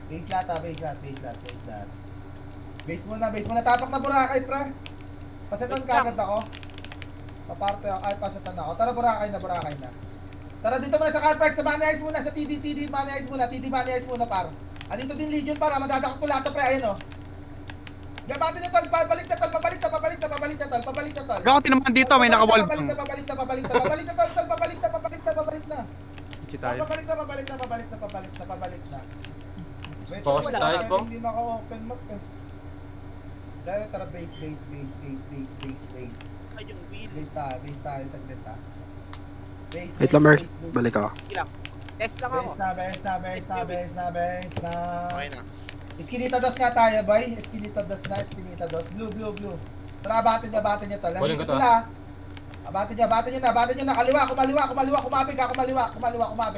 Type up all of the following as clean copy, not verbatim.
Base lahat ha, base lahat, base lahat, base lahat. Base muna, tapak na Boracay, pre. Pasetan kagad ako. Paparte ako, ay pasetan ako. Tara, Boracay na. Tara dito muna sa Carpex, sa Money Heist muna, sa TD Money Heist muna, par. Andito din Legion, para madadakot ko lahat, pre, ayun o. Gabatin niyo tol, pabalik na tol. Ako tinaman dito, may naka-wall. Pabalik na tol, pabalik na. Hindi tayo. Pabalik na. Focus tayo, Spong. Hindi maka-open map eh. Dahil tara base. Ay, yung wheel. Base tayo, saglit ha. Wait lang, Mer. Balik ako. Sige lang. Test lang ako. Base na. Okay na. Eskinita dos nga tayo, boy. Eskinita dos. Blue. Tara, abatin niya tol. Kunin ko Nandito to, sila. Abatin niya na. Kaliwa.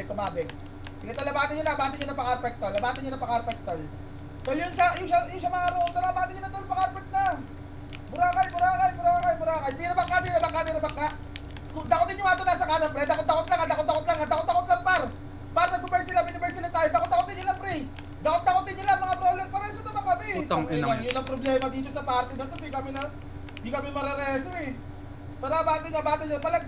Kumabig. Sige tol, abatin niyo na pa-carpet tol. Tol, yung sa mga room, tara, abatin niyo na tol, pa-carpet na. Boracay. Di na baka. Dakotin yung ato nasa kanan, pre. Dakot lang, par. Par, nag-burst sila tayo. Dakotin nyo lang, pre. Dakotin nyo lang, mga brawler. Para sa ito kami. Putang ina. Yun ang problema dito sa party na ito. Di kami marareso eh. Tara, batin nyo. Palag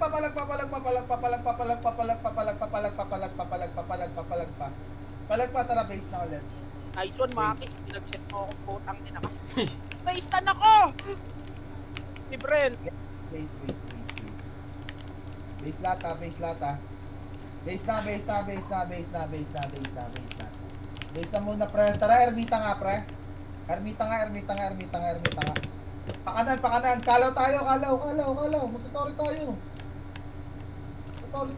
pa, tara, base na ulit. Nice one, Maki. Pinag-set mo akong putang ina ka. Naistan ako! Si Brent. Base. Base lata. Base na muna, pre. Tara, ermita nga, pre. Ermita nga. Pakanan. Kalaw tayo. Magtutori tayo. Try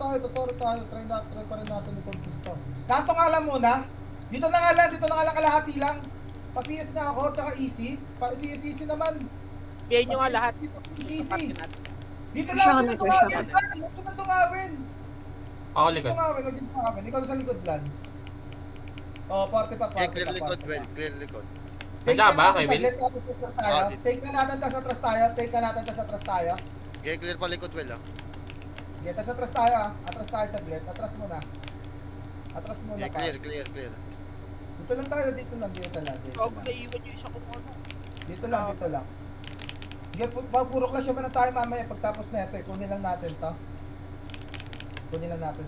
pa rin natin ni Conquist pa. Kanto nga lang muna. Dito na nga lang kalahati lang. Pa-CS nga ako, tsaka easy. Pa-CS naman. Piyain nyo nga lahat. Easy. Sa party natin. Dito lang, dito na tungawin. Ako likod. Ikaw sa likod, Lance. Oh, party pa. Clear likod, well. Clear likod. Nandiyan ba, kay Will? Take na natin tas atras tayo. Okay, clear pa likod, well, ah. Okay, tas atras tayo ah. Atras tayo saglit. Atras muna. Okay, Pa. clear. Dito lang tayo, dito lang. Huwag naiwan nyo isa kung ano. Dito lang. Sige, puro clash naman na tayo mamaya pagtapos na ito. Kunin lang natin to.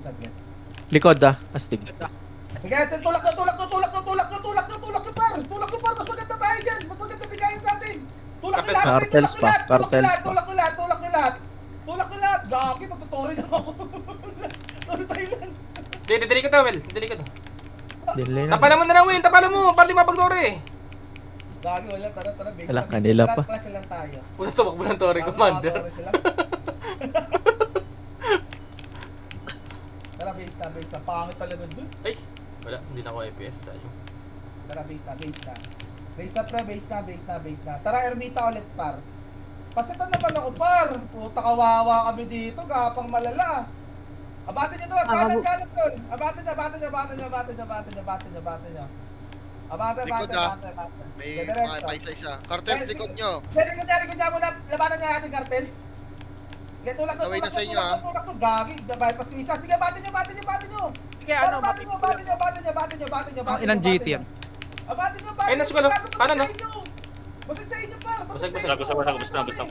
Saglit. Likod astig. Sige, tulak na par. Mas maganda tayo dyan. Mas maganda bigayin sa atin. Tulak nyo lahat. Cartels pa. Tulak nyo lahat. Gagi, magtutori na ako. Toro tayo lang. Didiri ko to, Will. Didiri ko to. Delay na. Tapalan mo na lang, Will. Tapalan mo. Pati mapagdori. Gagi, wala. Tara. Base Wala, lang. kanila pa. Clash lang tayo. Puta, tumakbo ng Tori Commander. Tara, base na. Pangit talaga dun. Ay, wala. Hindi na ako FPS. Sayang. Tara, base na. Base na. Tara, ermita ulit, par. Pasitan naman ako, par. Puta, kawawa kami dito. Gapang malala. Abatin nyo doon. Kanan doon. Abatin nyo. Likod, ah. May mga paisa-isa. Cartels, likod nyo. Likod niya muna. Labanan niya natin, cartels. Tulak Away na sa inyo, ah. Tulak to, gagi. Bypass ko isa. Sige, batin nyo. Sige, ano, Batin nyo. Ang ilang GT yan. Abatin nyo. Ay, nasa ko, kanan, no? Basag sa inyo, par. Basag.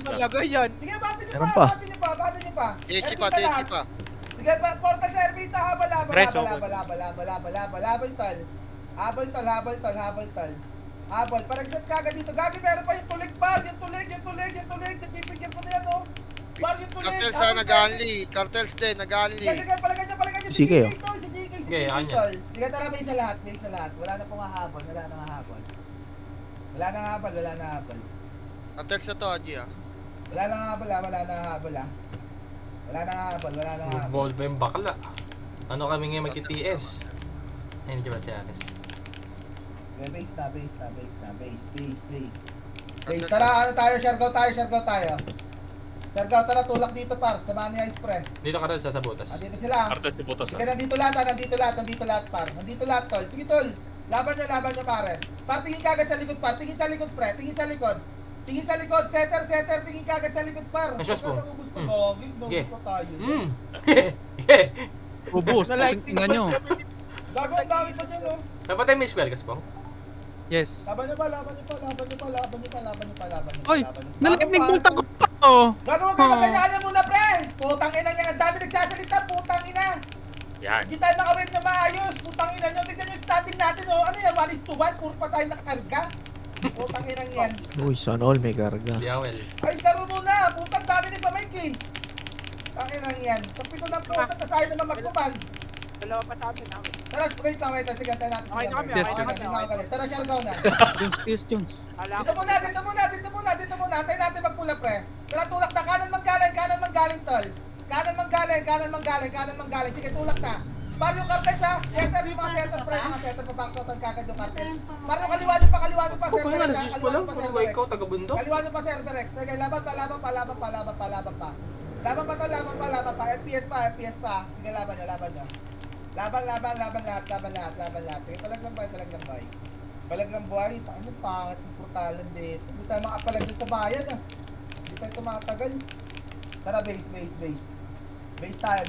Malagay yan. Sige, batin nyo Meron pa. pa. Batin nyo pa. THC pa. Sige, portal sa Ermita, habal. Habal, paragset ka agad dito. Gagi, meron pa yung tulig, par. Yung tulig. Nagpipigyan ko na yan, oh. Par, yung tulig. Cartels ha, nag-unli. Cartels din, nag-unli. Sige, palagan nyo. Sige, oh. Sige, kanya. Sige, tara, may sa lahat. Wala na pong hahabol. Wala na habol. Cartels na to, Haji, ah. Wala na habol. Ball pa yung bakla. Ano kami ngayon magti-TS? Ay, hindi ba si Ares? Base na. Base, tara, ano tayo, share go tayo. Share go, tara, tulak dito, par. Sa Money Heist, pre. Dito ka rin sa butas. Andito sila. Sige, nandito lahat, par. Nandito lahat, tol. Sige, tol. Laban nyo, pare. Par, tingin kagad sa likod, par. Tingin sa likod, pre. Tingin sa likod. Setter. Tingin kagad sa likod, par. May shots po. Gusto tayo. Yeah. Ubus. Tingnan nyo. Gago, ang dami pa dyan, oh. Napatay mo yung spell, Gaspong? Yes. Laban nyo pa, laban nyo pa, laban nyo pa, laban nyo pa, laban nyo pa, laban nyo pa, Oy, laban nyo pa. nalagnig bolt ako. Oh. Gago, huwag kayo magkanya muna, pre! Putang ina niya, ang dami nagsasalita, putang ina! Yan. Hindi tayo nakawave na maayos, putang ina nyo. Tignan nyo yung standing natin, oh. Ano yan, 1:1? Puro pa tayo nakakarga. Putang ina yan. Uy, sana all may karga. Biawel. Ay, laro muna! Putang dami ni Pamike, eh. Putang ina yan. Sabi ko ng putang, tas ayaw naman mag-command. Dalawa pa sa amin, amin. Tara, wait lang, sige, tayo natin Okay na kami, Yes, okay na kami. Jones. Tara, Shalgaw na. Jones, Jones. Kala ko, Dito muna, dito muna, dito muna, dito muna. Tayo natin magpula, pre. Tara, tulak na. Kanan manggaling, tol. Kanan manggaling. Sige, tulak na. Para yung kartel sa center, yung mga center, pre. Mga center, pabacksotan kagad yung kartel. Para yung kaliwa nyo pa, Ako pa nga, nasus pa lang. Puro ikaw, taga-bundok. Kaliwa nyo pa, Cerber X. Sige, laban pa. Laban pa. FPS pa. Sige, laban nyo. Laban lahat. Sige, palag lang buhay. Ano pangit yung portalan dito. Hindi tayo makapalag dun sa bayan, ah. Hindi tayo tumatagal. Tara, base. Base tayo.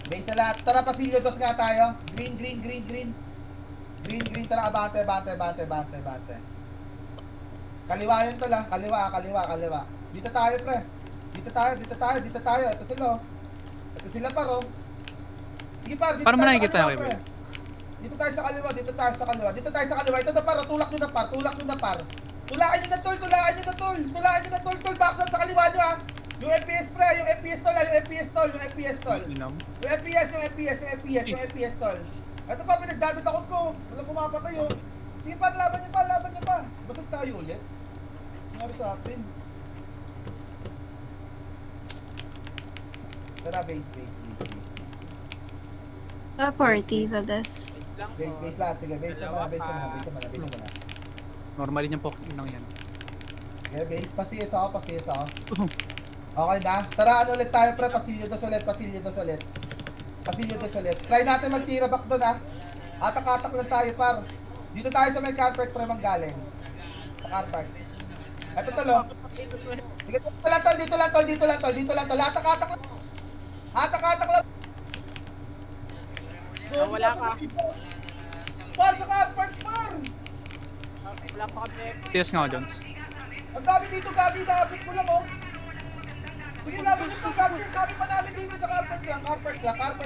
Base na lahat. Tara, pasilyo dos nga tayo. Green. Green, tara, abante. Kaliwa yun tol, ah. Kaliwa. Dito tayo, pre. Dito tayo. Ito sila paro. Sige par, dito Paano mo tayo nakikita sa yung kaliwa, kay pre. Dito tayo sa kaliwa. Ito na par, tulak nyo na par. Tulakan nyo na tol. Backshot sa kaliwa nyo, ah. Yung FPS pre, yung FPS tol. Inam. Yung FPS tol. Ito pa, pinagdadatakot ko. Walang pumapatay, oh. Sige par, laban nyo pa. Basag tayo ulit. Ano sa atin? Tara, base. Supportive of this. Base lahat. Sige, base na muna. Normalin yung pok. Inang yan. Okay, base. Pasiyas ako. Okay na. Tara, ano ulit tayo, pre? Pasilyo dos ulit. Try natin magtira back doon, ha. Atak-atak lang tayo, par. Dito tayo sa may carpet, pre, manggaling. Sa carpet. Ito talo. Sige, dito lang, tol. Atak-atak lang. wala ka. Par, sa carpet, par. Wala pa kami. Tiyas nga, Jones. Ang dami dito, gagi, nabit ko lang, oh. Sige, nabit ko, gagi. Ang dami pa namin dito sa carpet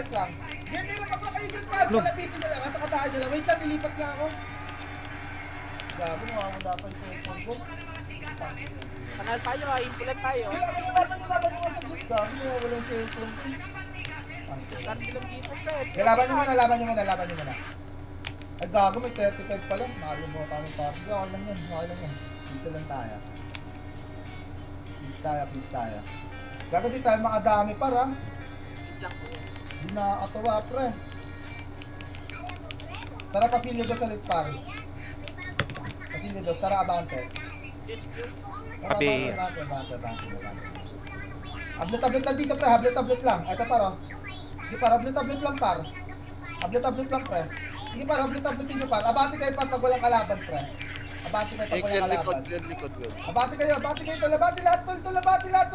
lang. Hindi lang ako kayo dyan, par. Palapitin na lang, atak-atakan nyo lang. Wait lang, nilipat nga ako. Gabi, nakakanda pa yung cellphone ko. Kanal tayo, impulan tayo. Laban nyo nga sa glit, gabi. Walang cellphone ko. Start lang dito, Fred. Okay, laban nyo muna. Ay, gago, may 35 pa lang. Nakalimutan kami pa. Sige, okay lang yan. Pizza lang tayo. Please tayo. Gago, di tayo makadami para. Di nakakatawa, pre. Tara, pasilyo dos ulit, pare. Tara, abante. Abi. Hablet lang dito, pre. Hablet lang. Ito, paro. Sige, par. Hablet lang, par. Pre. Sige, par. Habletin nyo, par. Abante kayo, par, pag walang kalaban, pre. Abante kayo, tol. Abante lahat, tol.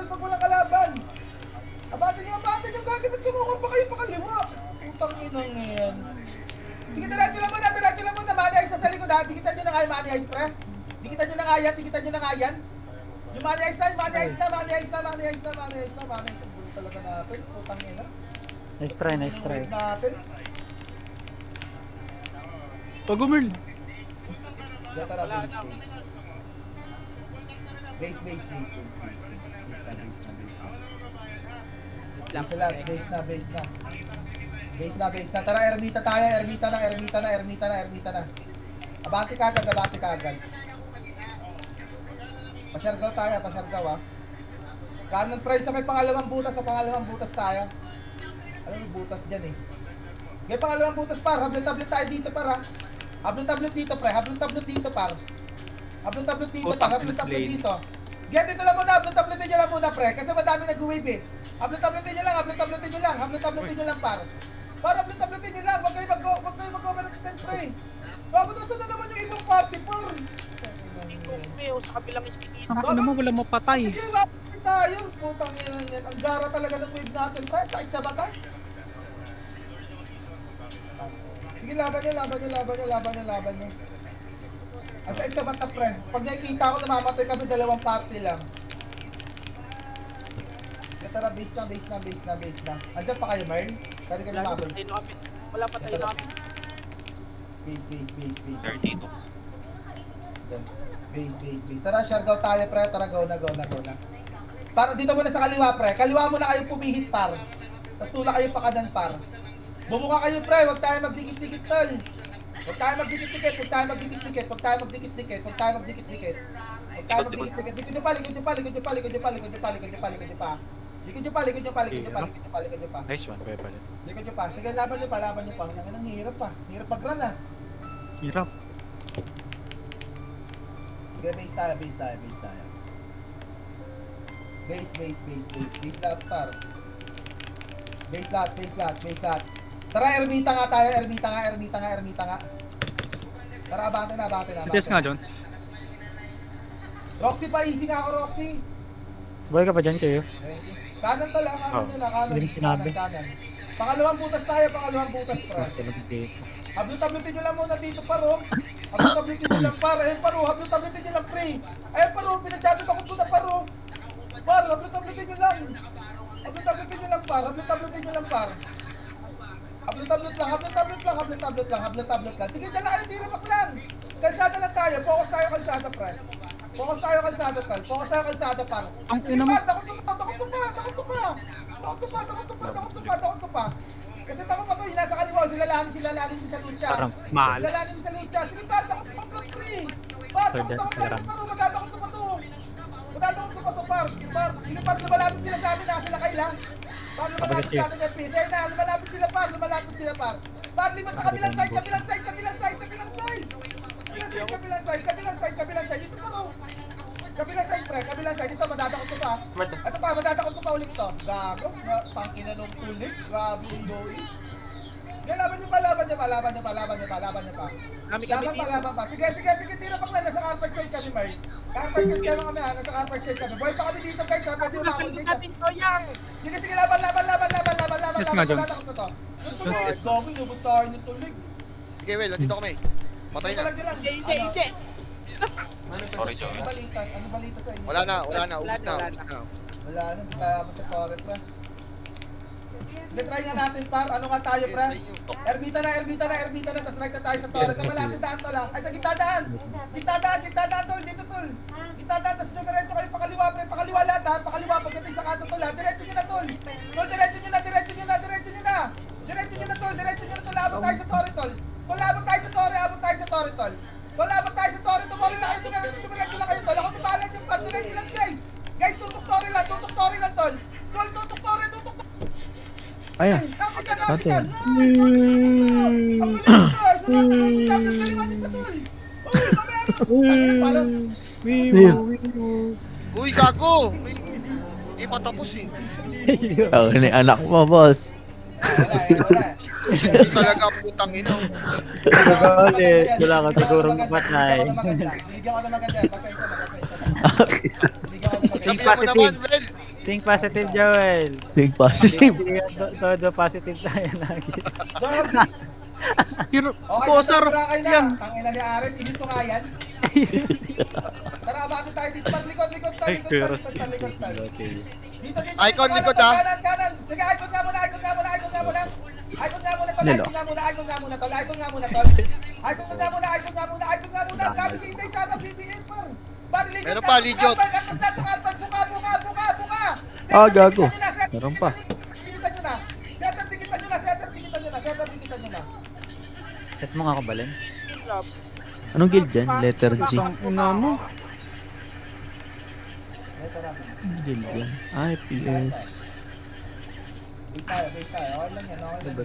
Pag walang kalaban. Abante nyo. Gagawin kumukul pa kayo pakaliwa. Putang inang yan. Sige, diretso lang muna. Money Ice sa likod, ha. Dikitan nyo na nga yung Money Ice, pre. Dikitan nyo na nga yan. Yung Money Ice na. Money Ice. Bulo talaga natin. Putang ina. Nice try. Natin. Pag umurl. Diyan, tara, base. Base na. Tara, ermita tayo. Ermita na. Abante kagad. Pasyargaw tayo, ah. Kanan price sa may pangalawang butas tayo. Alam mo, butas dyan, eh. May pangalawang butas, par. Hablet tayo dito, par, ha. Hablet dito, par. Hablet dito. Get dito lang muna, habletin nyo lang muna, pre. Kasi madami nag-wave, eh. Habletin nyo lang, par. Par, habletin nyo lang. Huwag kayo mag-overextend, pre. Bago nasa na naman yung ibang party, par. May sa kabilang ispikita. Ako naman, wala mapatay. Kasi wapin tayo. Putang ina yan. Ang gara talaga ng wave natin, pre. Sakit sa batay. Sige, laban nyo, laban nyo, laban nyo, laban nyo, laban nyo. Asa ito mata, pre. Pag nakikita ko, namamatay kami, dalawang party lang. Tara, base na, base na, base na, base na. Andiyan pa kayo, Mern? Pwede kami Wala mabal. patay na kami. Wala patay na kami. Base, base, base, base. 32. Base, base, base. Tara, Siargao tayo, pre. Tara, go na, go na, go na. Para dito muna sa kaliwa, pre. Kaliwa muna kayo pumihit, par. Tapos tula kayo pa kanan, par. Bumuka kayo, pre. Huwag tayo magdikit-dikit, tol. Huwag tayo magdikit-dikit, huwag tayo magdikit-dikit, huwag tayo magdikit-dikit, huwag tayo magdikit-dikit. Huwag tayo magdikit-dikit. Likod nyo pa, likod nyo pa, likod nyo pa, likod nyo pa, likod nyo pa, likod nyo pa, likod nyo pa. Likod nyo pa, likod nyo pa, likod nyo pa, likod nyo pa, likod nyo pa. Nice one, Pepe. Likod nyo pa. Sige, laban nyo pa, laban nyo pa. Ang hirap pa. Hirap pag-run, ah. Hirap. Sige, base tayo, base tayo, base tayo. Base, base, base, base. Base lahat, par. Base lahat, base lahat, base lahat. Tara, ermita nga tayo, ermita nga, ermita nga, ermita nga. Tara, abante na, abante na, abante. Test nga, Jones. Roxy pa, easy nga ako, Roxy. Buhay ka pa dyan, Chayo? Kanan to lang, kanan nyo lang, kanan, Hindi sinabi. kanan. Pangalawang butas tayo, pangalawang butas, pre. Hablut-hablutin nyo lang muna dito, paro. Hablut-hablutin nyo lang, par. Ayun, paro, hablut-hablutin nyo lang, pre. Ayun, paro, pinagdadot ako doon na, paro. Par, hablut-hablutin nyo lang. Hablut-hablutin nyo lang, par. Hablut-hablutin nyo lang, par. Hablut-hablut lang, hablut-hablut lang, hablut-hablut lang, hablut-hablut lang. Sige, dala kayo, tirapak lang. Kalsada lang tayo, focus tayo kalsada, pre. Focus tayo kalsada, tal. Focus tayo kalsada, par. Ang Sige, ina mo. par, takot to pa, takot to pa, takot to pa. Takot to pa, takot to pa, takot to pa, takot to pa. Kasi takot pa to, yung nasa kaliwa, silalanin sa lucha. Parang malas. Silalanin sa lucha. Sige, par, takot to pa, pre. Par, takot to pa, par, magtatakot to pa to. Magtatakot to pa to, par. Par, sige, par, lumalapit sila sa amin, sila kailang. Par, lumalapit sa atin, FP. Sige na, lumalapit sila, par, lumalapit sila, par. Par, limat na kabilang side, kabilang side, kabilang side, kabilang side. Kabilang side, kabilang side, kabilang side. Dito pa, no. Kabilang side, pre, kabilang side. Dito, madatakot to pa. Marta. Ito pa, madatakot to pa ulit to. Gago, pangina nung tulik. Grabe yung boy. Sige, laban nyo pa, laban nyo pa, laban nyo pa, laban nyo pa, laban nyo pa. Kami Laban pa, dito. laban pa. Sige, sige, sige, tira pa nasa carpet side kami, Mark. Carpet side kami kami, nasa carpet side kami. Boy pa kami dito, guys, ha, pwede umabot Nasunod dito. natin to, yang. Sige, sige, laban, laban, laban, laban, laban, laban, Yes laban, nga, Jones. madatakot ko to. Yung tulig, gago, inubos tayo ng tulig. Sige, well, nandito kami. Patay na. Sige lang, Hindi, hindi, hindi. Ano balita? Ano balita sa inyo? Wala na, ubus na, Wala ubus na. na. Wala na, di tayo abot sa torret, pre. Sige, try nga natin, par. Ano nga tayo, pre? Ermita na, ermita na, ermita na. Tapos right na tayo sa torret. Sa malapit daan to lang. Ay, sa gitna daan. Gitna daan, tol. Dito, tol. Gitna daan. Tapos numereto kayo pakaliwa, pre. Pakaliwa lahat, ha. Pakaliwa. Pagdating sa kanto, tol, ha. Diretso nyo na, tol. Tol, diretso nyo na, diretso nyo na, diretso nyo na. Diretso nyo na, tol. Diretso nyo na, tol. Abot tayo sa torret, tol. Tol, abot tayo sa torret. Abot tayo sa torret, tol. Tol, abot tayo sa torret. Tumori lang kayo. Tumiretso lang kayo, tol. Ako tumalan yung par. Diretso lang, guys. Guys, tutok torret lang, tol. Tol, tutok torret, tutok torret. Ayan. Natin. Uy, gago! Hindi pa tapos eh. Ako ni anak mo, boss. Hindi talaga putang ina. Wala ka sigurong kapatay. Bigyan ko na maganda. Sabihan mo naman, well. Think positive, Joel. Think positive. Todo positive tayo lagi. Hero. Okay, Poser. yan. Yan. Tangina ni Ares, hindi to nga yan. Tara, abante tayo dito. Likod, Ay, pero likod. Dito, Icon, kanan, likod, kanan, ah. kanan. Sige, icon nga muna, icon nga muna, tol. Lelo. Icon nga muna, tol. Grabe si Itay sana, BBM, par. Meron pa, Lidyot. Buka. Ah, gago. Meron pa. Tikitan nyo na. Tikitan nyo na. Set mo nga ako, Balen. Anong guild dyan? Letter G. Una mo. Anong guild yan? IPS. Base tayo. Okay lang yan, Diba,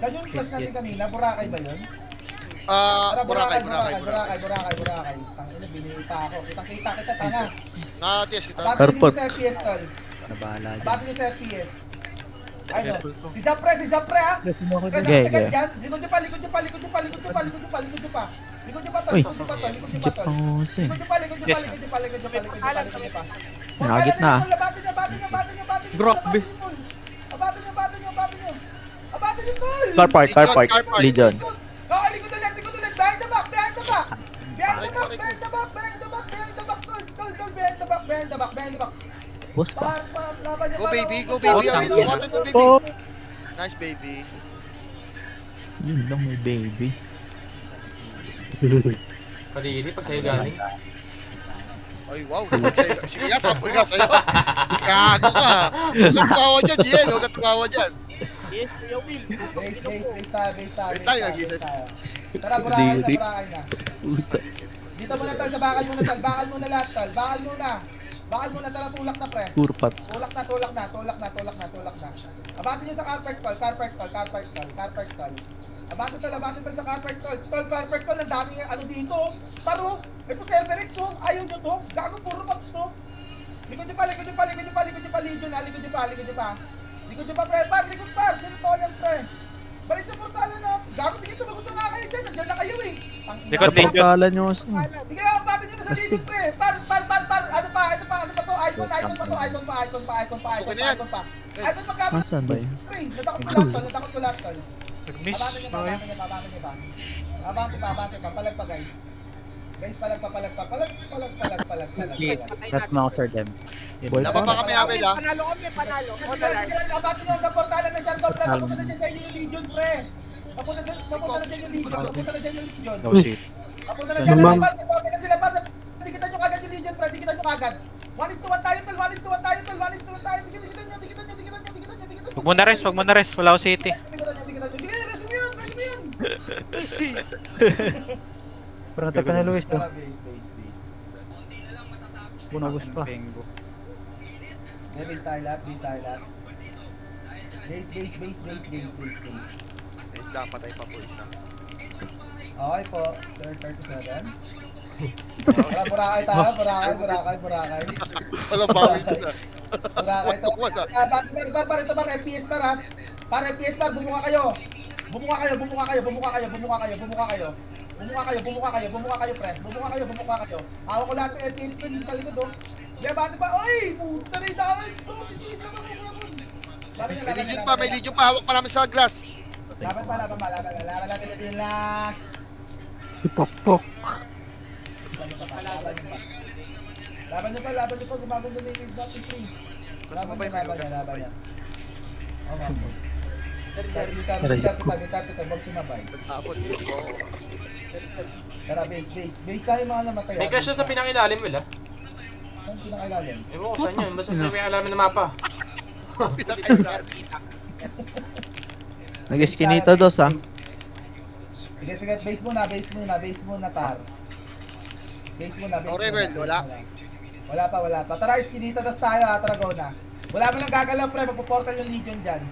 Yan yung plus natin kanina, Boracay ba yun? Ah, Boracay. Tangina, binili pa ako. Kitang-kita kita, tanga. Na-test kita. Abate Airport. niyo sa FPS, tol. Nabahala dyan. Abate niyo sa FPS. Ay, no. Si Zapre, ha? Okay, okay. Likod nyo pa. Likod nyo pa, tol. Uy. Likod Jeep ang hose eh. nyo pa. Nagit na. Abate nyo. Grok, be. Abate nyo, tol. Car park, car park. Car park. Legion. Okay, likod ulit, behind the back, behind the back. Behind the back, behind the back, behind the back, behind the back, tol, behind the back, behind the back, behind the back. Boss pa. Laban nyo, Go baby, go laban baby. nyo. Amino, water mo baby. Oh, Nice baby. Yun lang may baby. Kadiri, pag sa'yo galing. Ay, wow. Sige, sample nga sa'yo. Gago ka. Huwag ka tumawa dyan, Jiel. Huwag ka tumawa dyan. Yes, Kuya Will. Base tayo, base tayo. Base tayo, nag-init. Tara, burakay na, Kadiri. burakay na. Puta. Dito muna tol, sa bakal muna tol, bakal muna lahat tol, bakal muna. Bakal muna, tara, tulak na pre. Kurpat. Tulak na. Abante nyo sa carpet tol, carpet tol. Abante tol sa carpet tol. Tol, carpet tol, ang daming ano dito. Paro, may po Cerberix to, ayaw nyo to. Gago, puro maps to. Likod nyo pa, Legion na, Likod nyo pa pre, likod par, sino to yan pre. Balik sa portalo na, gago, sige tumagot na nga kayo dyan, nandiyan na kayo eh. Tangina. Likod, Legion. Kapakalan nyo kasi. Sige lang, abante nyo na sa Legion pre. Par, ano pa to, icon pa to. Icon pa gamit. Nasaan ba yun? Pre, natakot ko lahat tol. Nag-miss. Abante nyo pa. Abante pa, palag pa guys. Guys, palag pa. Cut mo ako, Sir Dem. Boy Laban pa. pa kami, Abel, ha? Panalo kami. O, Sige dalar. lang, abante nyo ang portalan ng Sharp pre. Papunta na dyan sa inyo yung Legion pre. Papunta na dyan yung Legion. No shit. Papunta na dyan, par, sila par. Dikitan nyo kagad yung Legion pre, dikitan nyo kagad. 1:1 tayo tol. Dikitan nyo. Huwag mo na rest. Wala ako city. Sige, rest mo yun. Parang natag ka na Luis to. Base. Bunabos pa. Base tayo lahat. Base. Wait lang, patay pa po isa. Okay po, Sir 37. Tara, Boracay tayo, Boracay. Walang bawi dun, ha? Boracay to. Wala. Ito ba, FPS par ha? Para FPS par, bumuka kayo, pre. Hawak ko lahat ng FPS pre, dito sa likod, oh. Kaya bakit ba? Oy, puta na yung dami. May Legion pa. Hawak pa namin sa glass. Laban natin yung last. Pok. Laban nyo pa, gumaganda na yung lead natin, pre. Kasama ba yung Milo? Laban niya. Oo, ma'am. Wag sumabay. Abot, yun. Oo. Tara, base tayo mga namatay. May crash na sa pinangilalim, Will, ha? Saan pinakailalim? Ewan ko saan yun. Basta sa pinangilalim ng mapa. Pinakailan. Nag-eskinita dos ha. Sige, base muna, par. Base muna. Oh, Rebel, wala? Wala pa. Tara, iskinita dos tayo ha, Tarragona. Wala mo lang gagalaw, pre, magpo-portal yung Legion dyan.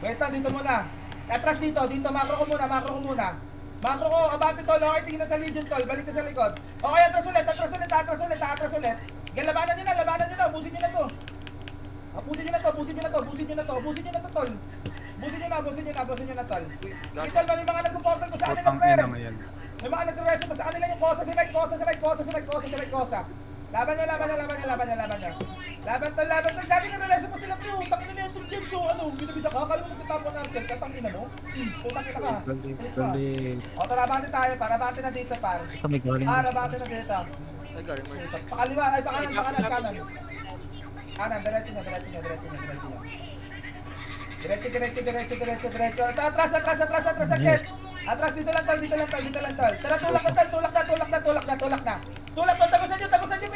Wait lang, dito muna. Atras dito, macro ko muna. Macro ko, abante tol, okay, tingin na sa Legion tol, balik na sa likod. Okay, atras ulit. Yan, labanan nyo na, busin nyo na to. Busin nyo na to, tol. Busin nyo na, tol. Uy, Sige, gago. tol, may mga nagpo-portal ko sa kanila, pre. May mga nagre-reso pa sa kanila yung Kosa, si Mike Kosa. Laban nyo. Laban tol. Dati nagre-reso pa sila, pre. Utang ina na yung subject, so ano, binabisa ka, kala mo magtatapo ng arcade, katang ina mo. Utang kita ka. O, tara, abante tayo, para abante na dito, par. Kami galing. Abante na dito. Ay, galing mo yun. Pakaliwa, ay pakanan. Kanan, diretso nyo. Diretso. Atras, agad. Atras, dito lang, tol. Tara, tulak na. Tagusan nyo,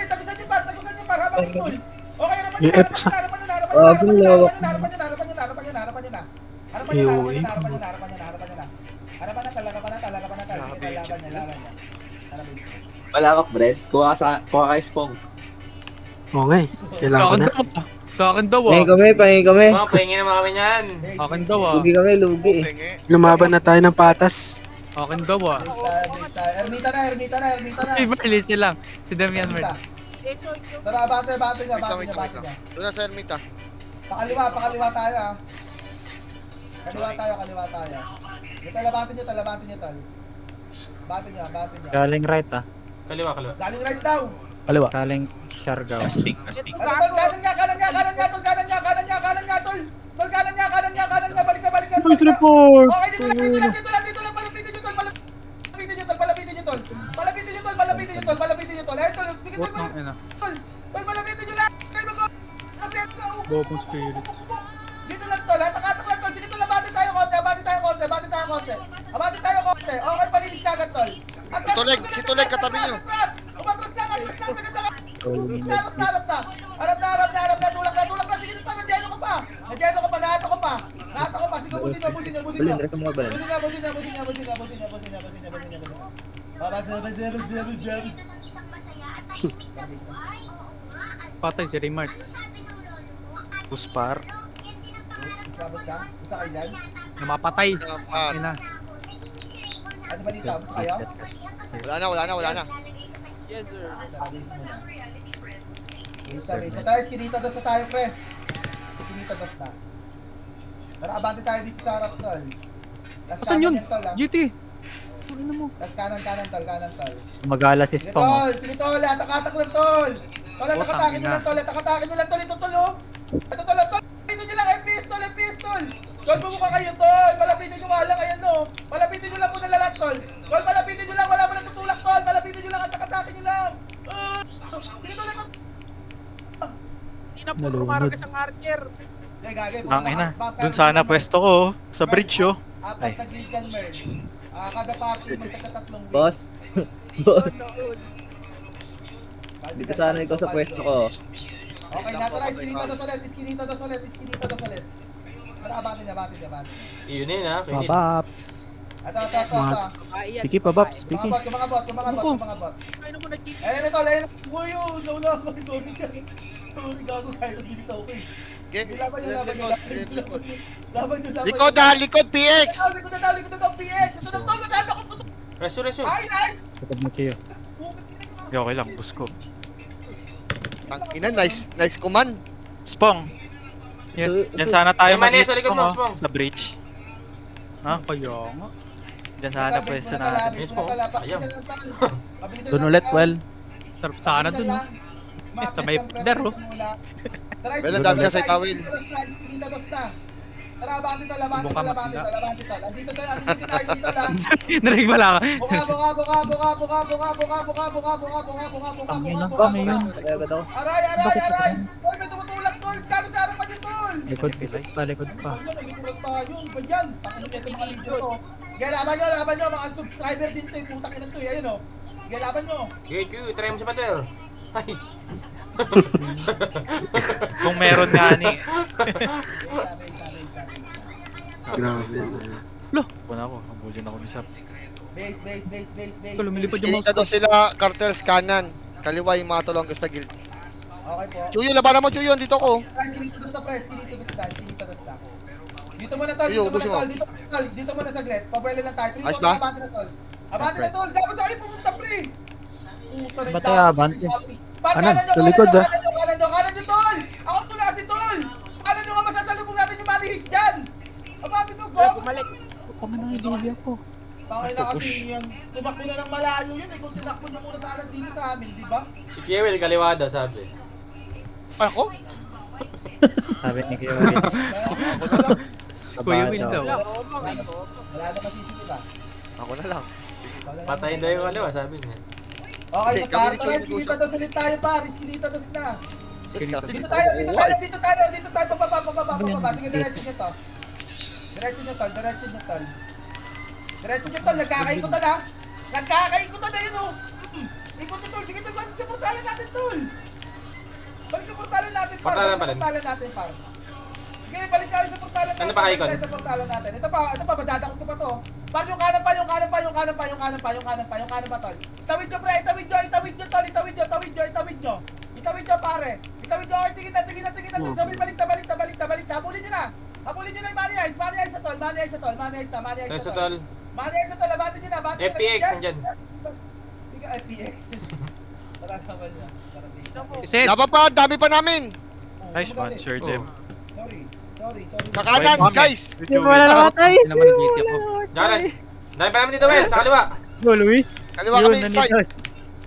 par. Habang ikul. Okay, harapan nyo na. Harapan na, laban niya. Malawak, Brent. Kuha ka Spong. Oo nga eh. Kailangan ko na. Sa akin daw Pahingi kami. Mga pahingin naman kami yan. Akin daw ah. Lugi kami. Penge. Lumaban na tayo ng patas. Akin daw ah. Base tayo. Ermita na. Ay, listen lang. Si Damian Ward. Eso, yung Tara, abante niya. Wait lang. Doon na sa Ermita. Pakaliwa tayo ah. Kaliwa tayo. Dito, labante nyo, tol. Bate niya. Galing right ah. Kaliwa. Galing right daw. Kaliwa. Galing Siargao. Ano, tol, kanan niya, tol. Tol, kanan niya. Balik ka. Police report! Okay, dito lang, dito lang, dito lang, dito lang, palapitin nyo tol, palapitin nyo tol, palapitin nyo tol, palapitin nyo tol, palapitin nyo tol, palapitin nyo tol, ayun tol, sige tol, tol, palapitin nyo lang, kayo mag- kasi Bopong spirit. dito lang tol, hatak-hatak lang tol, sige tol, abati tayo konti, abati tayo konti, abati tayo konti, abati tayo konti, okay, palinis ka agad tol. Si Tuleg, katabi nyo. Umatras ka, atras ka, sagad na. Harap na, tulak na, sige tol, nandiyan ko pa, nahatak ko pa, sige, busin nyo. Busin nyo. Busin nyo. Basa. Patay si Raymart. Puspar. Basta kayo dyan? Namapatay. Ah, Ina. Ano balita? Basta kayo? wala na. Yes, sir. Isa tayo, skinita dos na tayo, pre. Skinita dos na. Tara, abante tayo dito sa harap, tol. Last Asan yun? kanan tol, ah. GT! Tangina mo. Last kanan, tol. Magala si Sige, Spong. tol. Sige, tol. Atak-atak lang, tol. Tol, Oh, atak-atakin nyo tangina. lang, tol. Atak-atakin nyo lang, tol. Ito, tol, oh. Ito, tol, tol. Palapitin nyo lang, FPS, tol. Tol, bumuka kayo, tol. Palapitin nyo nga lang, ayan, no. Palapitin nyo lang muna lahat, tol. Tol, palapitin nyo lang. Wala mo lang tutulak, tol. Palapitin nyo lang, atak-atakin nyo lang. Sige, tol, ito. Ina po, rumarag isang archer. Hey, gagay. Dun sana pwesto ko, sa bridge, oh. Apat na Gigan Merge. Kada party may tatlong win. Boss. Boss. Dito sana ikaw sa pwesto ko. Okay, natara, iskinita dos ulit. Tara, abati na. Yun yun ha, Quinil. Papaps. Ito. Babae yan. Piki, papaps, Babae. piki. Yung mga bot. Ano mo nag-keep? Ayun ito, ayun. Uy, nauna ako. Sorry, gago kayo. Dito ako eh. Laban nyo. Likod, PX! Likod na daw, PX. Ito na tol, matanda ko. Reso. Ay! Sakad mo kayo. Okay lang, bus ko. Tangina, nice command. Spong. Yes. Diyan sana tayo May mani mag-hit, sa likod mo, Spong, Spong. sa bridge. Ha? Kaya nga. Diyan sana pwesto natin. Yes po, sayang. Doon ulit, well. Sarap sana dun, no? Sa may pader, oh. Well, ang dami ka sa tawil. Tara, abante to. Andito tayo dito lang. Narinig wala ka. Buka. Kami yun. Kaya ba daw? Aray! Tol, may tumutulak, tol! Gago sa harapan yun, tol! Likod pa. May gitulak pa yun, ba yan? Takino ito mga leader to. Kaya laban nyo, mga subscriber din to, yung putang ina to, ayun o. Kaya laban nyo. GQ, try mo si Patel. Ay. Kung meron nga ni. Grabe. Kuna ako, hambulin ako ni Sap. Base. Ito, lumilipad yung Skinita mouse daw ko. sila, cartels kanan. Kaliwa yung mga tulong sa guild. Okay po. Chuyo, labanan mo Chuyo, dito ko. Kinito dos na press, kinito dos na. Dito muna tol, Iyo, ubusin mo. dito muna saglit. Pabuelo lang tayo. Ayos ba? Abante na tol. Gago sa akin pumunta pre. Ba't tayo abante? Kanan sa likod, ah. Kanan nyo tol. Ako pula si tol. Kanan nyo nga masasalubong natin yung manihis dyan. Abante nyo, Wala, go. bumalik. Kami na idili ako. Bakit na kasi yan. Tumakbo na ng malayo yun. Kung tinakbo nyo muna sana dito sa amin, di ba? Si Kiewel, kaliwada, sabi. Ako? Sabi ni Kuya Ako na lang. Kuya Will daw. Wala, omong. Wala na masisisi ba? Ako na lang. Patayin daw yung kaliwa, sabi niya. Okay, Hindi, so kami para ni Choy skinita dos ulit tayo pa. Skinita dos na. Skinita. Dito tayo, pababa. Sige, diretso nyo to. Diretso nyo tol. Nagkakaikutan na yun, oh. Ikot nyo tol. Sige, tol. Balik sa portalan natin, tol. Balik sa portalan natin, par. Portalan pa rin. Sige, balik tayo sa portalan natin. Ano pa kayo, Ikon? Balik tayo sa portalan natin. Ito pa, madadakot ko pa to. Par, yung kanan pa, tol. Itawid nyo, pre. Itawid nyo, tol. Itawid nyo, pare. Itawid nyo. Okay, tingin na. Sabi, balik na. Habulin nyo na yung money eyes na, tol. Money eyes Reso, na, tol. Abatin nyo na. FPX, nandyan. Sige, FPX. Wala naman niya. Iset! Laban pa, dami pa namin. Nice one, sure them. Sorry. Kakanan, guys. Wala na matay! Hindi naman nag-GT ako. Diyan. Dahil pa namin dito, Wel, sa kaliwa. Go, Luis! Kaliwa kami inside.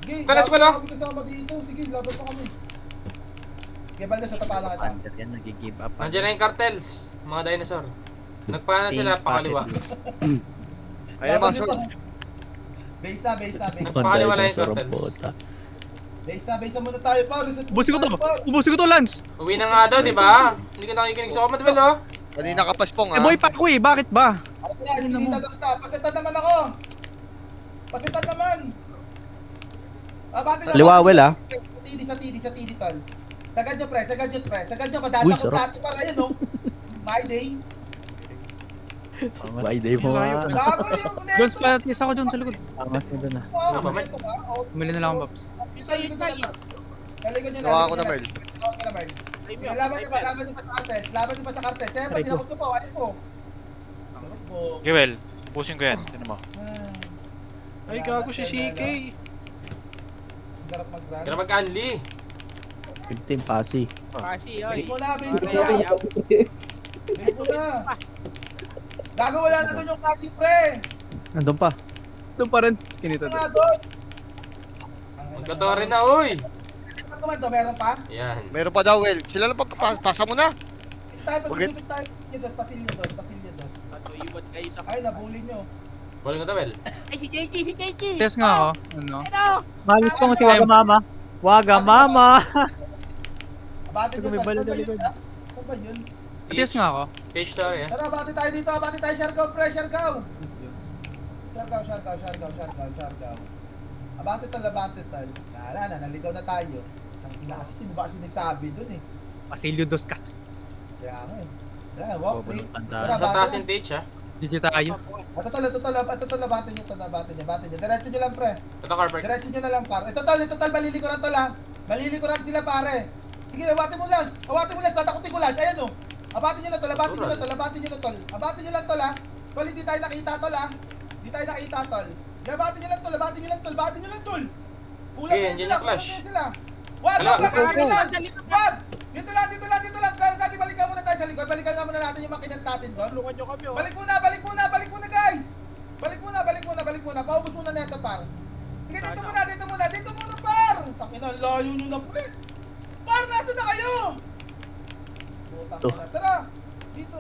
Sige, Talas ko, no? kami kasama dito. Sige, laban pa kami. Sige, balda sa tapala kita. Yan, nag-give up. Nandiyan na yung cartels, mga dinosaur. Nagpaano sila pakaliwa. Ayun mga source. Base na, base na, base na. Pakaliwa lang yung cartels. Base na muna tayo, Paul. Ubusin ko to! Ubusin ko to, Lance! Uwi na nga daw, di ba? Hindi ka nakikinig sa comment, well, oh. Kanina ka paspong ha. Eh boy pa ako eh, bakit ba? Ako na, sinita dos na. Pasitan naman ako. Pasitan naman. Bati na. Liwawel, ah. Sa TD, tol. Sagad nyo, pre. Sagad nyo, kadata ko plato para yun, no? My day. By day mo ah. Gago yung Jones, patis ako dyan sa likod. Angas mo dun ah. Sa pa, Merl? Bumili na lang akong Paps. Galingan nyo na. Gawa ko na, Merl. Gawa ko na, Merl. Laban nyo pa sa kartel. Laban nyo pa sa kartel. Siyempre, tinakot nyo po. Ayun po. Okay, well. Pusin ko yan. Sino mo? Ay, gago si CK. Sarap mag-run. Kaya mag-unli. Big team pasi. Kasi, oy. Base mo na, base mo na. Base mo na. Gago, wala na doon yung kasi, pre. Nandun pa. Doon pa rin. Skinita Nga dos. doon. Magkatore na, uy. Ang komando, meron pa? Yan. Meron pa daw, well. Sila lang pasa mo na. Tayo, Okay. pasilyo dos. Ano, iwan kayo sa... Ay, nabuli nyo. Bowling ko to, well. Ay, si JG! Test nga ako. Ano? Ano? Malis ko si Wagamama. Wagamama! Abate nyo, May bala saan sa ba yun? likod. Saan ba yun? Test nga ako. Page story, eh. Tara, abate tayo dito, abate tayo, Siargao, pre, Siargao. Siargao. Abante tal. Wala na, naligaw na tayo. Ang ina kasi, sino ba kasi nagsabi dun eh? Pasilyo dos kas. Kaya nga eh. Wala, walk free. Tara, Sa taas abate. yung page, ha. GG tayo. Ito, abate nyo. Diretso nyo lang, pre. Ito, car park. Diretso nyo na lang, par. Ito, tol, malilikuran to lang. Malilikuran sila, pare. Sige, abate mo, Lance. Tatakutin ko, Lance. Ayan, oh. Abate nyo na, tol. Abate nyo lang, tol, ha. Tol, hindi tayo nakita, tol, ha. Abate nyo lang, tol. Kulang Okay, na andyan sila, yung clash. kulang na sila. Wag! Dito lang. Dati balikan muna tayo sa likod. Balikan nga muna natin yung makinat natin doon. Tulungan nyo kami, oh. Balik muna, guys! Balik muna. Paubos muna na ito, par. Sige, dito muna, par! Takina, layo nyo na, pre. Par, nasa na kayo? Putang ina. Tara, dito.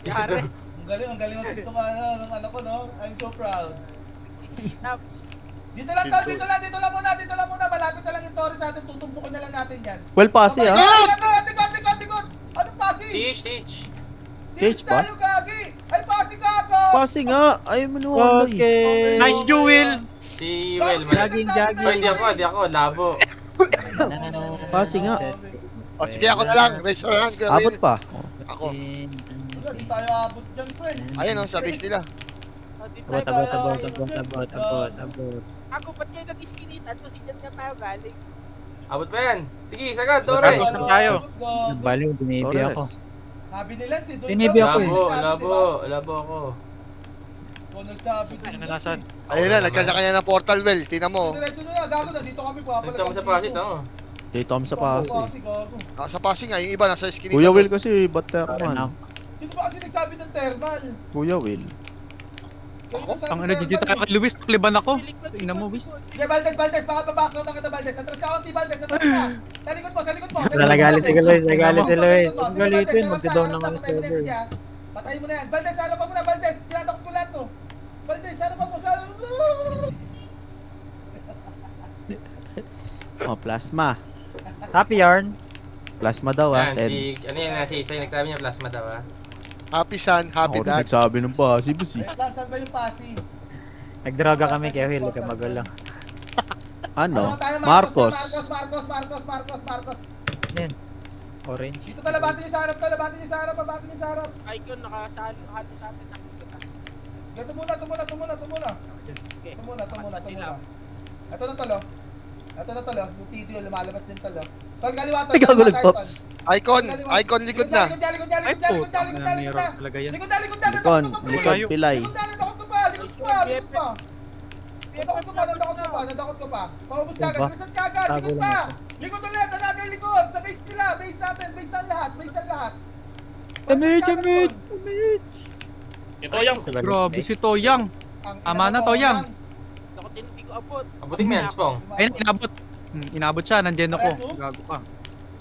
Yari. Ang galing ng ano ko, no? I'm so proud. Sisinap. Dito lang muna. Malapit na lang yung Torres natin. Tutumbukin na lang natin yan. Well pasi ah. Likod! Anong pasi? Teach. Cage ba? Tayo, gagi! Ay, pasi ka ako! Pasi nga. Ay manuwala eh. Okay. Nice Jewel! Si Well, Jogging. Oh, hindi ako, labo. Pasi nga. O sige, ako na lang. Raise your hand. Kuya Abot Will. pa. Ako. Wala, di tayo abot dyan, pre. Ayun o, sa base nila. Abot. Ako, ba't kayo nag-iskinitan? So, sigat nga tayo galing. Abot pa yan. Sige, sagad, Tore. Tapos na tayo. Nagbaliw, binibi ako. Sabi nila si Don. Binibi ako eh. Labo ako. Kung nagsabi Ano din. na nasan? Ayun na, nagkasakanya ng portal, well. Tingnan mo. Diretso nyo na, gago na. Dito kami pa. Nagtama sa pasit, oh. Dito kami sa pasi. Nasa passing nga, yung iba nasa skinny. Kuya Will kasi batter man. Sino ba kasi nagsabi ng thermal? Kuya Will. Ang ina, GG tayo kay Luis. Takliban ako. Tingnan mo, Luis. Sige, Valdez, baka babaksaw na kita, Valdez. Atras ka, onti, Valdez. Atras ka. Sa likod mo. Nagalit si Luis. Galitin, magda-down ng ano server. Patayin mo na yan. Valdez, ano pa muna, Valdez? Tinatakot ko lahat, no? Valdez, ano pa mo? Oh, plasma. Happy yarn. Plasma daw ah. Yan, ano yan, si Isay nagsabi niya plasma daw, ah. Happy son, happy Ako rin dad. nagsabi ng pasi busi. Saan ba yung pasi? Nagdroga kami kaya Will, huwag ka magulang. Ano? Tayo, Marcos. Marcos. Yan. Orange. Dito talabati niyo sa harap, abati niyo sa harap. Icon, nakasalo sa atin. Ito muna. Ito na tolo. Yung video lumalabas din tolo. Tol, kaliwa tol. Ikaw gulag pops. Icon likod na. Ay po. Nangiro talaga yan. Likod Likod pilay. Nadakot ko pa. Paubos ka agad. Lisod ka agad. Likod pa. Likod ulit. Another likod. Sa base nila. Base natin. Base ng lahat. Damit. Grabe si Toyang. Tama na, Toyang. Ako din, hindi ko abot. Abutin mo yan, Spong. Ayun, inabot. Inabot siya. Nandiyan ako. Gago ka.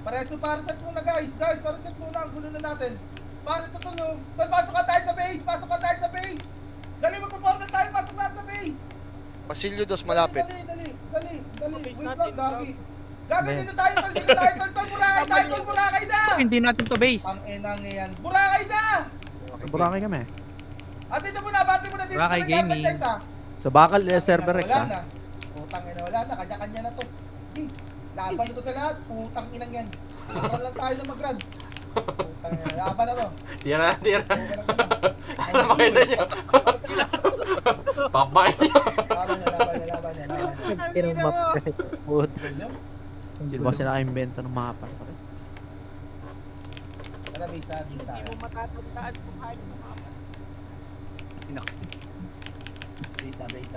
Pareso para set muna guys. Para set muna. Ang gulo na natin. Pare, tutulong. Tol, pasok ka tayo sa base. Pasok ka tayo sa base. Dali, magpo-portal tayo. Pasok na sa base. Basilio dos malapit. Dali. Wait Base lang, natin, gagi. Gagi, dito tayo, tol. Dito tayo, tol. Burakay tayo, tol. Burakay na. Hindi natin to base. Ang enang yan. Burakay na. Burakay kami. At dito muna, bati mo na dito. Burakay sa Gaming. Nag-advertise, ha? Sa Bakal Server X Wala ah. na. Putang ina, wala na. Kanya-kanya na to. Hindi. Laban na to sa lahat. Putang inang yan. Laban lang tayo na mag-run. Putang ina. Laban na to. Tira. Laban na to. Ano makita niyo? Pakbakin niyo. Laban niya. Kinumap ka. Put. Hindi ba sila naka-invento ng mapa? Tara, base tayo. Hindi mo matatandaan kung hayop mo mga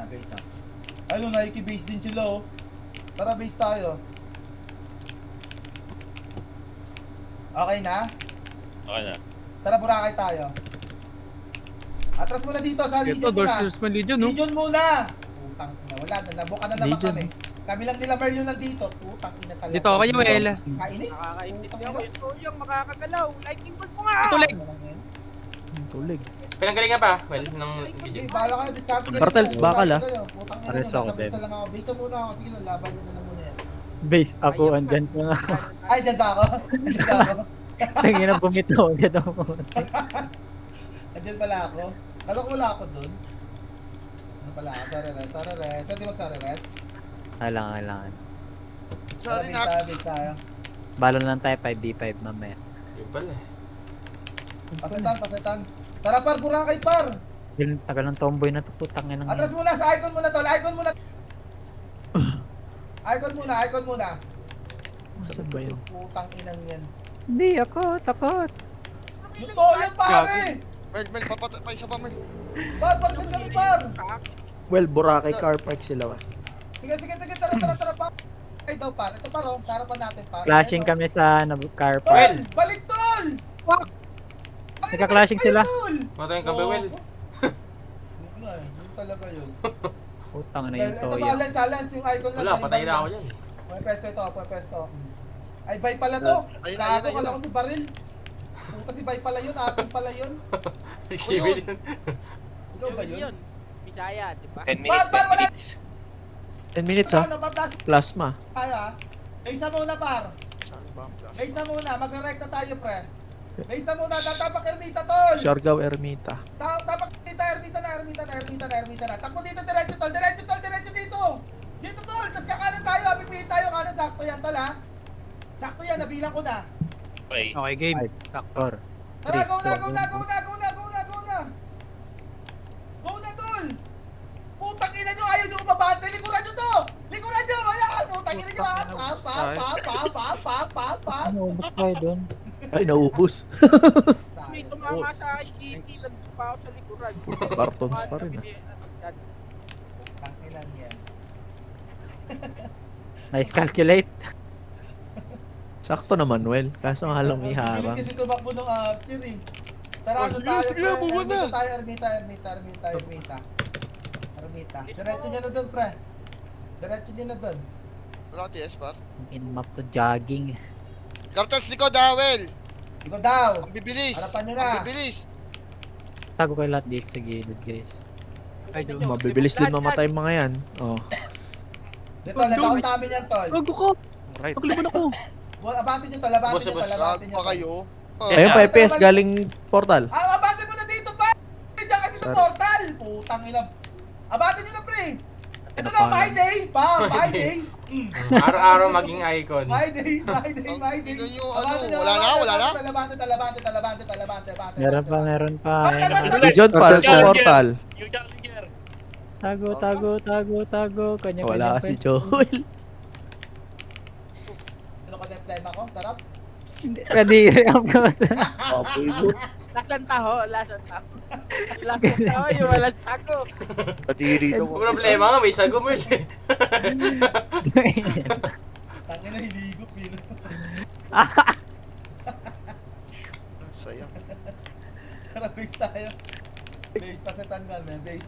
Base na. Ayun, nakiki-base din sila, oh. Tara, base tayo. Okay na? Okay na. Tara, Boracay tayo. Atras muna dito sa Ito, Legion muna. Dorsalisman Legion, no? Legion muna! Putang ina, wala na. Nabuka na naman Legion. kami. Kami lang nila Merlin nandito. Putang ina talaga. Dito ako kayo, Well. Kainis? Nakakaintindi ako. Ito yung makakagalaw. Lightning bolt mo nga! Ito, leg. Tulig. Pinanggalingan pa? Well, ng video. Sige, bahala kayo. Discard ko. Cartels, bakal, ah. Putang ina, Pares ako, basta-basta Ben. lang ako. Base na muna ako. Sige, laban nyo na muna yan. Base ako, andyan ka nga. Ay, dyan ba ako? Dyan ba ako? Tangina, bumitaw agad ako. Andyan pala ako. Kala ko wala ako dun. Ano pala ako? Sorry, rest. Saan di mag-sorry, rest? Kailangan. Sorry Base na. tayo, base tayo. Balon lang tayo, 5v5 mamaya. Yun pala eh. Pasetan. Tara, par, Boracay, par. Yung tagal ng tomboy na to, putang ina. Atras muna, sa icon muna, tol. Icon muna. Icon muna. Saan ba yun? Putang inang yan. Hindi ako, takot. Yung to, yan, pare. Mel, pa isa pa, Mel. Par, saan kami, par? Well, Boracay Car Park sila ba? Sige, tara, par. Ay daw, par. Ito, par, oh. Tarapan natin, par. Clashing Ito. kami sa car Tol, park. balik, tol. Ay, Nagka-clashing balik sila. tayo, tol. Matay yung kambi, Well. Yun na, yun talaga yun. Putang na Well, yung ito toya. ba, lens, yung icon lang. Wala, yung patay baril na ako lang. dyan. Pwede pesto. Ay, bay pala to. Ayun, Gago, ayun. kala ko si Baril. Puta si bay pala yun, atin pala yun. Civil yun. Ikaw ba yun? Bisaya, di ba? 10 Par, wala. 10 minutes ah. Ano, paplas Plasma. tayo ah. Base na muna, par. Saan ba ang plus? Base na muna, magre-recta tayo, pre. Base na muna, tatapak Ermita, tol. Siargao Ermita. Tapak dito, Ermita na. Takbo dito, diretso, tol. Diretso dito. Dito, tol. Tapos kakanan tayo, pipihin tayo, kanan. Sakto yan, tol, ha. Sakto yan, nabilang ko na. Okay. Okay, game. Or, Tara, go na. Go na, tol. Putang ina nyo, ayaw nyo umabante. Likuran nyo to. Ayan. Putang ina nyo, pa. ano, ba't tayo dun? Ay, naubos. May tumama sa kitty, nagpa ako sa likuran. Cartons pa rin ah. Putang ina yan. Nice calculate. Sakto naman, Well. Kaso nga lang may harang. Bilis kasi tumakbo ng archer eh. Tara, ano Sige, tayo? sige, pre? buwan na. Ermita tayo, Ermita. Diretso nyo na dun, pre. Diretso nyo na dun. Wala ka TS, par. In-map to jogging. Cartels likod, Well. Ikaw daw. Ang bibilis. Harapan nyo na. Ang bibilis. Tago kayo lahat dito sa gilid, guys. Ay, Diyos. Mabibilis din mamatay yung mga yan. Oh. Dito, labakan namin yan, tol. Gago ko. Right. Pagliban ako. Abante nyo, tol. Abante Boss, nyo, tol. boss. Abante Gago nyo, pa tol. kayo. Ayun pa, FPS galing portal. Abante mo na dito, pa. Diyan kasi sa Sorry. portal. Putang ina. Abante nyo na, pre. Ito Ano na, pa? my day. My day. Araw-araw maging icon. My day. Ang ino nyo, Abante ano, nyo, wala na? Abante. Meron pa. Abante, Ayun, abante. Legion pa, sa portal. Tago. Kanya-kanya. Wala kasi pwesto. Joel. Ano ka na flame ako? Sarap. Kadiri ako. Lasan taho. Yung walang sako. Kadiri daw. Ang problema nga, may sago mo eh. Tangin na hiligop yun. Sayang. Tara, base tayo. Base, pasetan nga, man. Base.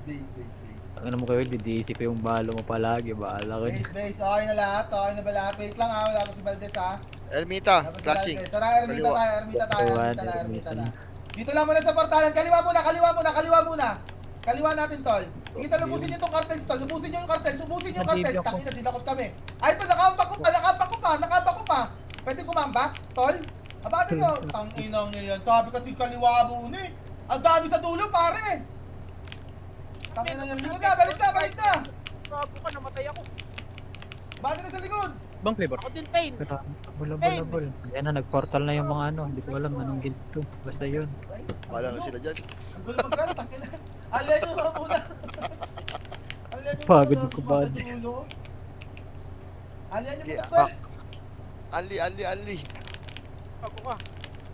Ang mo kayo, didisi ko yung balo mo palagi. Bahala ko dyan. Base. Okay na lahat. Wait lang ha. Wala pa si Valdez ha. Ermita, Wala pa si flashing. Valdez. Tara, Ermita Kaliwa. tayo. Ermita na. Dito lang muna sa portalan. Kaliwa muna, kaliwa muna, kaliwa muna. Kaliwa natin, tol. Sige, tol, lubusin niyo itong cartels, tol. Lubusin niyo yung cartels, lubusin niyo yung cartels. Tangina, dinakot kami. Ay, tol, nakamba ko pa. Pwede kumamba, tol? Abatin niyo. Tanginang yan. Sabi kasi kaliwa muna eh. Ang dami sa dulo, pare. Tanginang yan. Likod na, balik na. Bago ka, namatay ako. Balik na sa likod. Bang flavor? Ako din, Pain. Bulabol. Yan na, nag-portal na yung mga ano. Hindi ko alam anong guild to. Basta yun. Ay, Wala na sila dyan. ang gulo mag-run, tangina. Alyan nyo mga muna. Alyan nyo Pagod muna ko sa ba? dulo. Alyan nyo muna, Yeah. tol. Ali. Bago ka.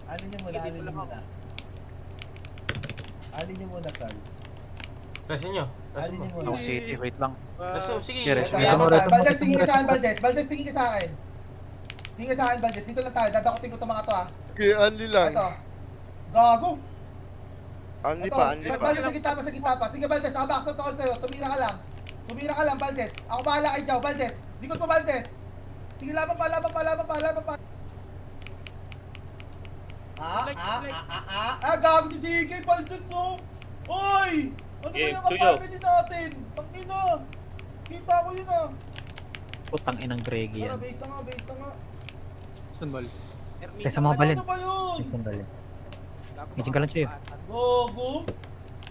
Alin nyo muna, alin nyo muna. Alin nyo muna, tol. Resin nyo. Resin Alin mo. nyo muna. Ako city, wait lang. Resin, sige. Yeah, resin. Kaya mo, mo, resin mo, Valdez, resin tingin mo, ka sa akin, resin mo. Valdez. Valdez, tingin ka sa akin. Tingin ka sa akin, Valdez. Dito lang tayo. Dadakotin ko itong mga to, ah. Kaya Ali lang. Ito. Gago. Ali Ito. pa, Ali pa. Valdez, sa gitna pa. Sige, Valdez. Nakaback to all sa'yo. Tumira ka lang. Tumira ka lang, Valdez. Ako bahala kay Jow, Valdez. Likod mo, Valdez. Sige, laban pa. Gago si CK, Valdez, oh. Oy! Ano ba yung kapamili natin? Tangina. Kita ko yun, ah. Putang inang Greggy Tara, yan. base na nga. Sunbal. Kaysa mga balin. Ano ba yun? Ay, sandali. Medyo ka lang siya. Gogo.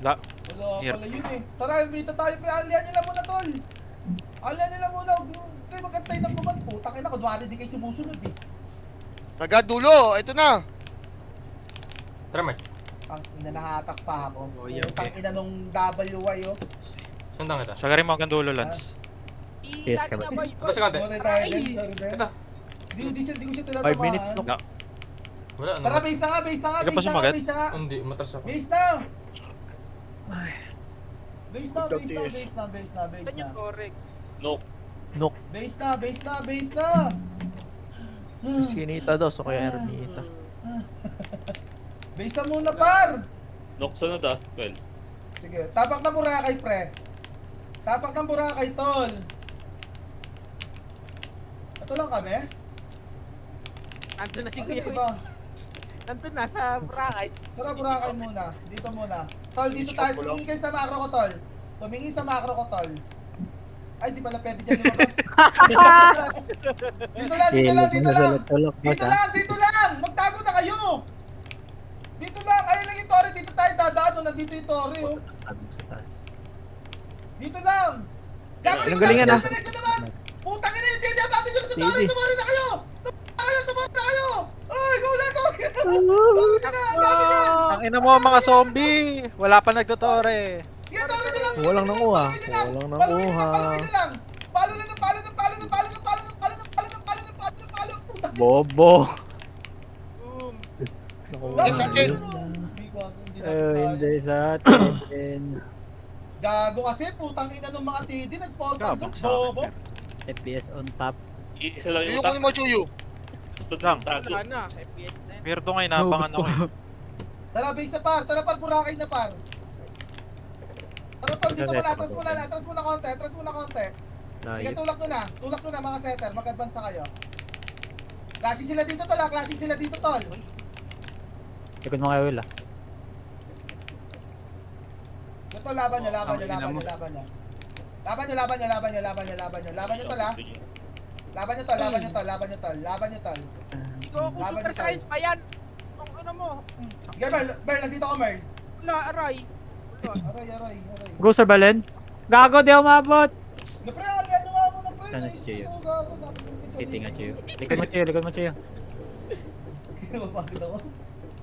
La- Wala Here. pala yun eh. Tara, invita tayo. Alihan nyo lang muna, tol. Alihan nyo lang muna. Huwag kayo magkantay ng kuman. Putang ina, kunwari di kayo sumusunod eh. Nagadulo, ito na. Tara, Mark. Ang ina, nahatak pa ako. Oh, yeah, Putang okay. ina nung WY oh. Sundan kita. Sagarin mo hanggang dulo, Lance. Yes, Lagi ka ba? na, boy. Tapos ka, Sorry tayo, Aray! sorry tayo. Ito. Di ko siya tinatamaan. 5 minutes no. Wala, ano? Tara, base na nga. Hindi ka pa sumagat? Base na nga. Hindi, matras ako. Base na. Base na. Good job, TS. Saan yung Torek? Base na. Skinita daw, so kaya Ermita. Base na muna, par. Sunod well. Sige, tapak na Boracay, pre. Tapak ng Boracay, tol. Ito lang kami? Nandun na si Ano Kuya. ba? Nandun na sa Boracay. Tara, Boracay muna. Dito muna. Tol, dito tayo. Tumingin kayo sa macro ko, tol. Tumingin sa macro ko, tol. Ay, di pala pwede dyan lumabas. Dito lang. Dito lang. Magtago na kayo. Dito lang. Ayun lang yung Tori. Dito tayo dadaan. Nandito yung Tori, oh. Dito lang. Anong galingan, ah? Diretso naman. Putang ina, hindi natin yung Tori. Tumari na kayo. Tumari na kayo. Ay, go na, Tori. Dami na. Ang ina mo mga zombie! Wala pa nagtutore. Sige, Tori nyo lang. Walang nanguha. Palo nyo lang. Palo. Putang ina. Bobo. Boom. Yes, akin. Hindi sa atin. Gago kasi, putang ina ng mga TD, nag-portal Gabang doon, sa akin, bobo. FPS on top. Isa lang Tuyo ko ni mo, Chuyo. Lang. Wala na. FPS na yun. Weirdo nga, inabangan ako eh. Tara, base na par, Boracay na par. Tara, tol, dito muna, atras muna konti. Sige, Layo. tulak nyo na mga setter, mag-advance na kayo. Clashing sila dito, tol, Likod mo kayo, Will ah. Ito, laban nyo, Laban nyo, tol, ah. Ikaw ako Laban super niyo, science pa yan. Ang ano mo. Sige, Merl, nandito ako, Merl. Wala, aray. Wala. Aray. Go Sir Balen. Gago, di ako mabot. Pre, alihan nyo nga muna, pre. Saan si Cheo? Gago, dapat yung isa City nga, dito. Cheo. Likod mo, Cheo. Mapagod ako.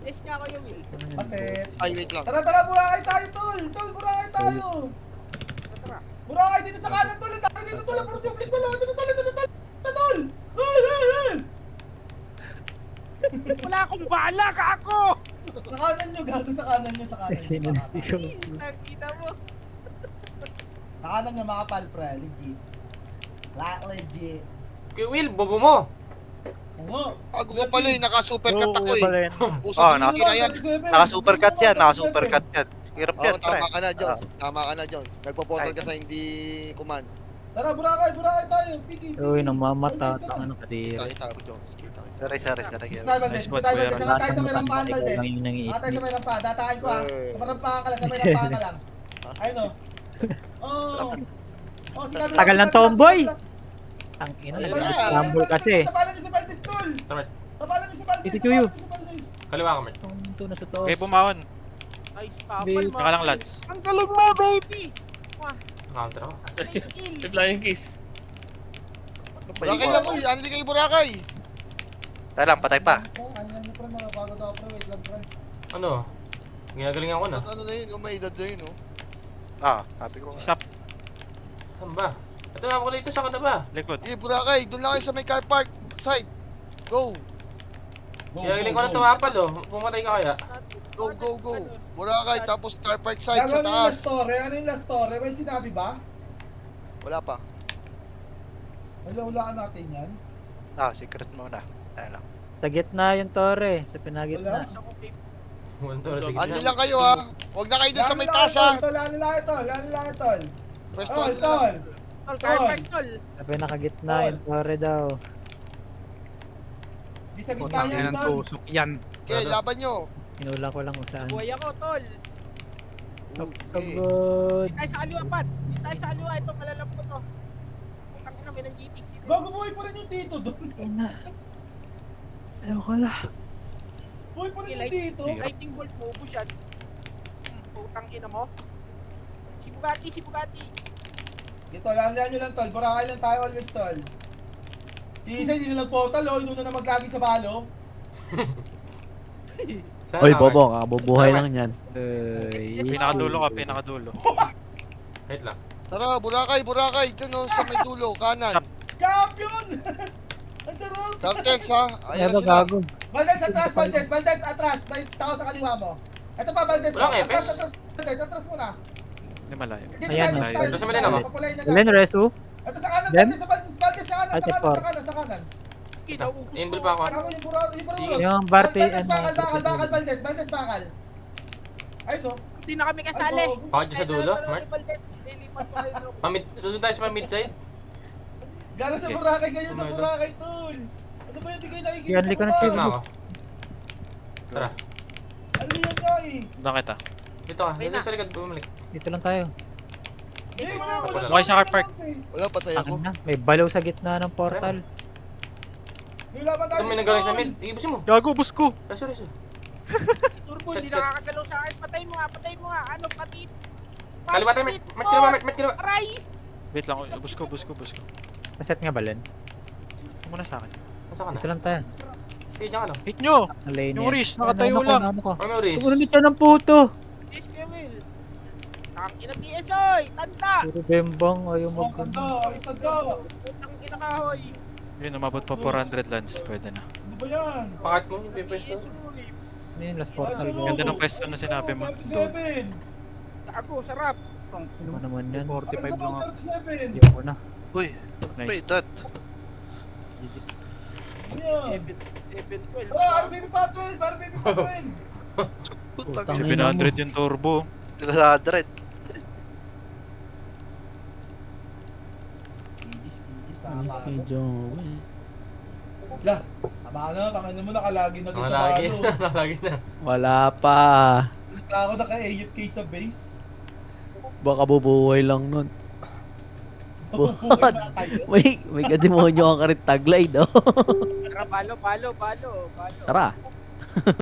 Yes nga kayo, Will. Kasi, Ay, wait lang. tara, Boracay tayo, tol. Boracay tayo. Tara. Boracay dito sa kanan, tol. Ang dami dito, tol. Puro duplicate, tol. Tol. Ay. Wala akong bala, kako! Sa kanan nyo, gago sa kanan nyo. Nakita mo. Sa kanan nyo, mga pal, pre. Legit. Legit. Kuya Will, bobo mo! Oo. Ako ko pala eh, naka-supercut ako eh. Balen. Puso Oh, ko na yan. Naka-supercut yan. Hirap Oo, yan, pre. tama ka na, Jones. Tama ka na, Jones. Nagpo-portal ka sa hindi command. Tara, Boracay tayo. Piki. Uy, namamata. Tangan ka di. Kita ko, Jones. Kita ko. Sorry. Tayo, Valdez. Nice spot, Tayo, Kuya Valdez. Ron. Saka tayo sa may rampahan, Ikaw Valdez. lang yung Saka tayo sa nangiisip. may rampahan. Datakin ko, ha. Eh. Sa may rampahan ka lang. Sa may rampahan ka lang. Ayun, o. Oh. Oh, sigado lang, Tagal ng sigado lang, tomboy. sigado lang. Ang ina, Ayun nag-scramble kasi. Tapalan niyo si Valdez, tol. Tama. Tapalan niyo si Valdez. Ito, Chuyo. tapalan niyo si Valdez. Kaliwa ka, Mert. Ito na sa to. Okay, bumawon. Nice Babe. papal, Saka lang, Lance. Ang galing mo, baby! Counter ako. Nice kill. May flying kiss. Boracay lang, uy. Anli kayo, Boracay. Tayo lang, patay pa. Oh, ano yan, pre, mga bago daw, pre. Wait lang, pre. Ano? Ginagalingan ko na. Ano na yun, may edad na yun, oh. Sabi ko Stop. Saan ba? Ito na ako dito, saan ka na ba? Likod. Eh, Boracay, doon lang kayo sa may car park. Side. Go. Ginagaling ko na tumapal oh. Pumatay ka kaya? Go, go, go. Boracay, tapos car park side Gagawin sa yung taas. last story. Ano yung last story? May sinabi ba? Wala pa. Hulaan natin yan. Secret muna. Ayan lang. Sa gitna yung tore. Sa pinagitna. Walang toro sa Anli gitna. lang kayo, ha. Huwag na kayo doon sa may taas, ha. Laan nila ito. Pwesto Tol, nila lang. tol. Tol, perfect, tol. Sa pinakagitna yung tore daw. Di sa gitna Putang yan, ina ng tol. tusok yan. Okay, laban nyo. Hinula ko lang kung saan. Buhay ako, tol. So Okay. good. Di tayo sa kaliwa, Pat. Di tayo sa kaliwa. Ito, malalam ko to. Putang ina, may nang GTX. Gago, buhay pa rin yung dito doon. Ina. Ayoko na. Buhay pa rin yung Light- dito. Lightning bolt mo, ubus yan. Putang ina mo. Si Bugatti. Ito, laan nyo lang, tol. Boracay lang tayo always, tol. Si Isa, hindi na nag-portal, oh. Inuna na maglagi sa balo. Saan ka, Mert? kabubuhay lang yan. Pinakadulo ka, pinakadulo. Wait lang. Tara, Boracay. Doon, oh, sa may dulo, kanan. Champion! Ang sarap! Cartels, ha. Ayan Ano na sila. gago? Valdez, atras, Valdez, atras. May tao sa kaliwa mo. Ito pa, Valdez. Walang Atras, epes? atras muna. Hindi malayo. Dito Ayan, tayo, oh. tayo. Nasa midin ako. Papulayin na Ilan natin. resu? Ito sa kanan, Then? Valdez, sa kanan, Ay, support. sa kanan. Inbel pa ako. Ano yung burado, Sige. Yung party, Valdez, bakal, Valdez, bakal. Ay, no. Hindi na kami kasali. Bakit dyan sa dulo, Mert? Valdez, lilipat pa kayo. Pamid, doon tayo sa mid side. Gano'n sa Okay. Boracay, ganyan sa Oh my God. Boracay, tol. Ano ba yun, di kayo nakikita Yan, di ko na sa Wait baba? na ako. Tara. Ano yan, guy? Doon kita. Dito ka. Dito sa likod, bumalik. Dito lang tayo. Eh, wala. Okay, sa car park. Wala, patay ako. Akin na. May balaw sa gitna ng portal. May laban tayo. Ito may nagaling sa mid. Ibusin mo. Gago, bus ko. Reso. Turbo, Shit, hindi shit. nakakagalaw sa akin. Patay mo nga. Ano, pati. Kaliwa tayo, Mert. Mert, kaliwa, Mert, kaliwa. Aray! Wait lang, bus ko. Kaset nga ba, Len? Muna sa akin. Nasaan ka na? Dito lang tayo. Sige, dyan ka lang. Hit nyo! Nalane Yung yan. Rish, nakatayo Ano ko, lang. ano ko? Ano Riz? Tumunod siya ng puto. Yes, kuya Will. Ang ina PS, oy! Tanda! Puro bembang. Ayaw Oh, mag... ganda. Isang ka. Putang ina ka, hoy! Yun, umabot pa 400 lands. Pwede na. Ano ba yan? Pakat mo yung pipwesto. Ano yun, last portal ba? Ganda ng question na sinabi mo. 37. Ako, sarap! Ano naman yan? 45 lang ako. 37. Ayoko na. Uy, Nice. wait, that. Ano yan? 7-12. Ah, RBB pa 12. RBB pa 12. Putang ina mo. 700 yung turbo. 700. Lah, tama na, tangin mo nakalagi na Mga lagi. Lagi na. Wala pa. Ako naka-AFK sa base. Baka bubuhay lang nun. Mabubuhay na tayo. May kademonyo ka rin taglay, no? Balo. Tara.